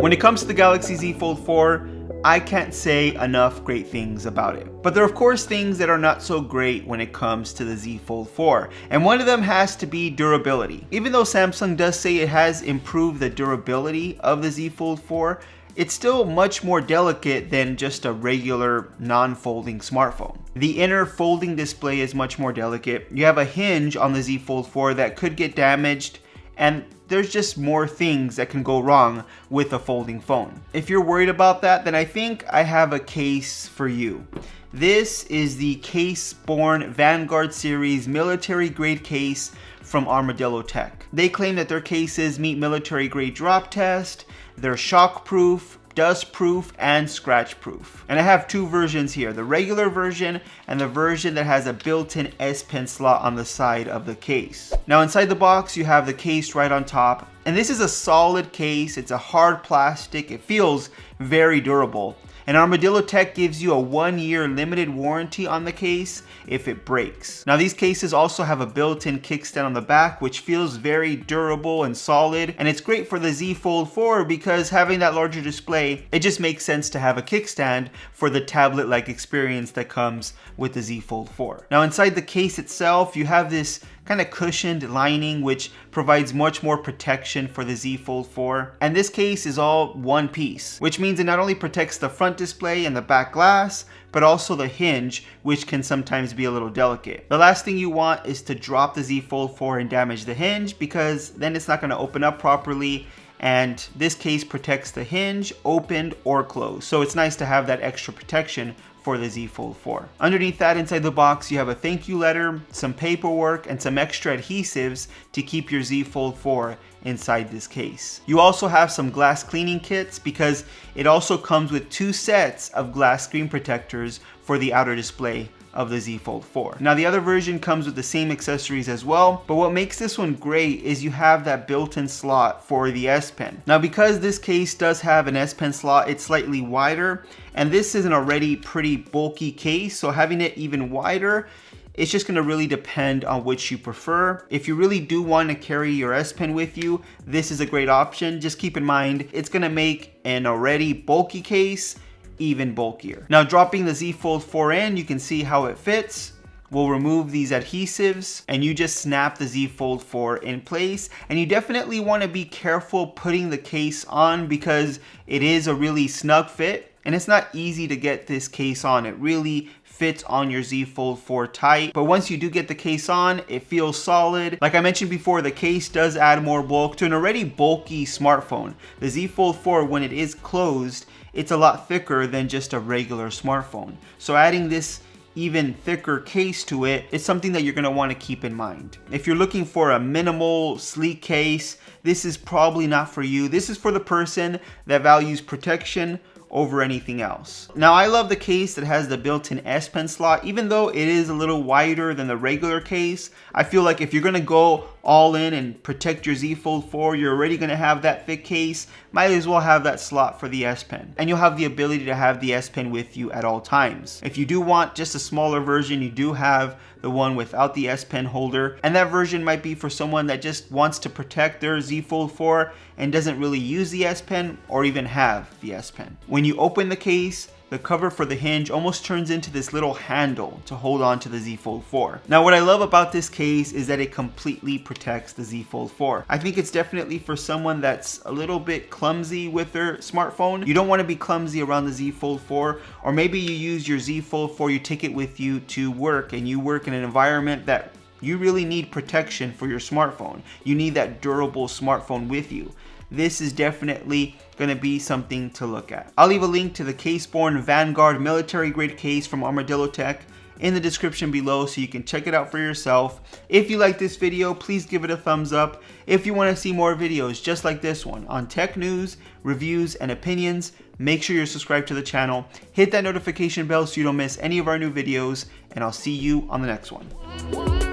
When it comes to the Galaxy Z Fold 4, I can't say enough great things about it. But there are of course things that are not so great when it comes to the Z Fold 4, and one of them has to be durability. Even though Samsung does say it has improved the durability of the Z Fold 4, it's still much more delicate than just a regular non-folding smartphone. The inner folding display is much more delicate. You have a hinge on the Z Fold 4 that could get damaged, and there's just more things that can go wrong with a folding phone. If you're worried about that, then I think I have a case for you. This is the CaseBorne Vanguard series military grade case from Armadillo Tech. They claim that their cases meet military grade drop test, they're shock proof, dust proof, and scratch proof. And I have two versions here, the regular version and the version that has a built-in S Pen slot on the side of the case. Now inside the box you have the case right on top, and this is a solid case. It's a hard plastic, it feels very durable. And Armadillo Tech gives you a 1-year limited warranty on the case if it breaks. Now these cases also have a built-in kickstand on the back, which feels very durable and solid, and it's great for the Z Fold 4 because having that larger display, it just makes sense to have a kickstand for the tablet-like experience that comes with the Z Fold 4. Now inside the case itself, you have this kind of cushioned lining which provides much more protection for the Z Fold 4. And this case is all one piece, which means it not only protects the front display and the back glass, but also the hinge, which can sometimes be a little delicate. The last thing you want is to drop the Z Fold 4 and damage the hinge, because then it's not going to open up properly, and this case protects the hinge, opened or closed. So it's nice to have that extra protection for the Z Fold 4. Underneath that, inside the box, you have a thank you letter, some paperwork, and some extra adhesives to keep your Z Fold 4 inside this case. You also have some glass cleaning kits because it also comes with 2 sets of glass screen protectors for the outer display of the Z Fold 4. Now the other version comes with the same accessories as well, but what makes this one great is you have that built-in slot for the S Pen. Now because this case does have an S Pen slot, it's slightly wider, and this is an already pretty bulky case, so having it even wider, it's just going to really depend on which you prefer. If you really do want to carry your S Pen with you, this is a great option. Just keep in mind, it's going to make an already bulky case even bulkier. Now dropping the Z Fold 4 in, you can see how it fits. We'll remove these adhesives and you just snap the Z Fold 4 in place. And you definitely want to be careful putting the case on because it is a really snug fit and it's not easy to get this case on. It really fits on your Z Fold 4 tight, but once you do get the case on, it feels solid. Like I mentioned before, the case does add more bulk to an already bulky smartphone. The Z Fold 4, when it is closed, it's a lot thicker than just a regular smartphone. So adding this even thicker case to it is something that you're going to want to keep in mind. If you're looking for a minimal, sleek case, this is probably not for you. This is for the person that values protection over anything else. Now I love the case that has the built-in S Pen slot. Even though it is a little wider than the regular case, I feel like if you're gonna go all in and protect your Z Fold 4, you're already gonna have that thick case, might as well have that slot for the S Pen. And you'll have the ability to have the S Pen with you at all times. If you do want just a smaller version, you do have the one without the S Pen holder, and that version might be for someone that just wants to protect their Z Fold 4 and doesn't really use the S Pen or even have the S Pen. When you open the case, the cover for the hinge almost turns into this little handle to hold on to the Z Fold 4. Now what I love about this case is that it completely protects the Z Fold 4. I think it's definitely for someone that's a little bit clumsy with their smartphone. You don't want to be clumsy around the Z Fold 4, or maybe you use your Z Fold 4, you take it with you to work and you work in an environment that you really need protection for your smartphone. You need that durable smartphone with you. This is definitely going to be something to look at. I'll leave a link to the CaseBorne Vanguard military grade case from Armadillo Tech in the description below so you can check it out for yourself. If you like this video, please give it a thumbs up. If you want to see more videos just like this one on tech news, reviews, and opinions, make sure you're subscribed to the channel. Hit that notification bell so you don't miss any of our new videos, and I'll see you on the next one.